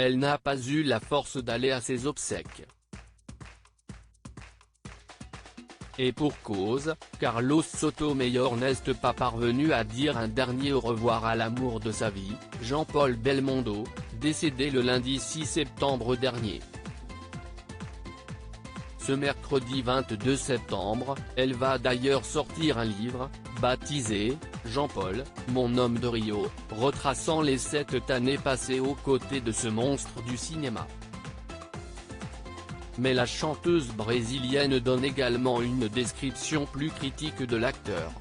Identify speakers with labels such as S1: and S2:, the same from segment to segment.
S1: Elle n'a pas eu la force d'aller à ses obsèques. Et pour cause, Carlos Sotomayor n'est pas parvenu à dire un dernier au revoir à l'amour de sa vie, Jean-Paul Belmondo, décédé le lundi 6 septembre dernier. Ce mercredi 22 septembre, elle va d'ailleurs sortir un livre, baptisé « Jean-Paul, mon homme de Rio », retraçant les 7 années passées aux côtés de ce monstre du cinéma. Mais la chanteuse brésilienne donne également une description plus critique de l'acteur.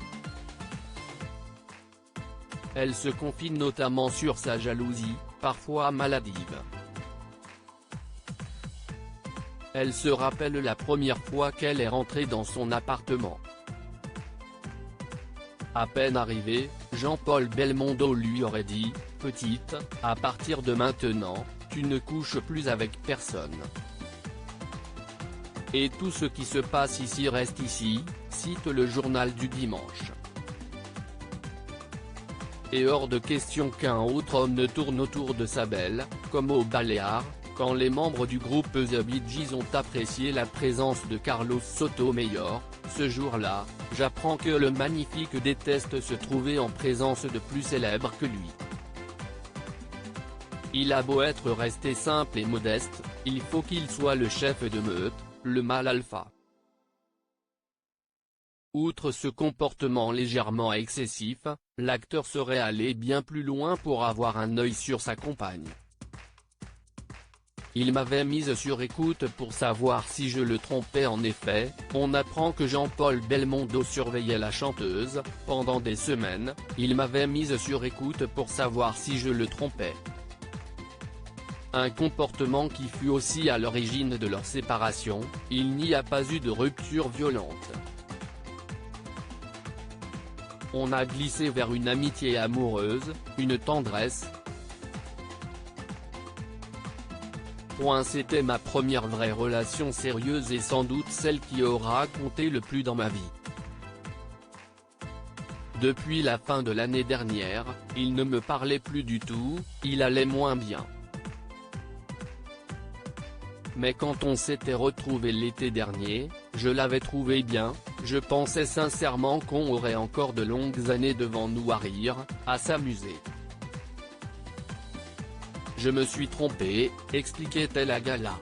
S1: Elle se confie notamment sur sa jalousie, parfois maladive. Elle se rappelle la première fois qu'elle est rentrée dans son appartement. À peine arrivé, Jean-Paul Belmondo lui aurait dit « Petite, à partir de maintenant, tu ne couches plus avec personne. Et tout ce qui se passe ici reste ici », cite le journal du dimanche. Et hors de question qu'un autre homme ne tourne autour de sa belle, comme aux Baléares, quand les membres du groupe The Bee Gees ont apprécié la présence de Carlos Sotomayor. Ce jour-là, j'apprends que le magnifique déteste se trouver en présence de plus célèbres que lui. Il a beau être resté simple et modeste, il faut qu'il soit le chef de meute, le mâle alpha. Outre ce comportement légèrement excessif, l'acteur serait allé bien plus loin pour avoir un œil sur sa compagne. Il m'avait mise sur écoute pour savoir si je le trompais. En effet, on apprend que Jean-Paul Belmondo surveillait la chanteuse, pendant des semaines, il m'avait mise sur écoute pour savoir si je le trompais. Un comportement qui fut aussi à l'origine de leur séparation, il n'y a pas eu de rupture violente. On a glissé vers une amitié amoureuse, une tendresse. C'était ma première vraie relation sérieuse et sans doute celle qui aura compté le plus dans ma vie. Depuis la fin de l'année dernière, il ne me parlait plus du tout, il allait moins bien. Mais quand on s'était retrouvés l'été dernier, je l'avais trouvé bien, je pensais sincèrement qu'on aurait encore de longues années devant nous à rire, à s'amuser. Je me suis trompée, expliquait-elle à Gala.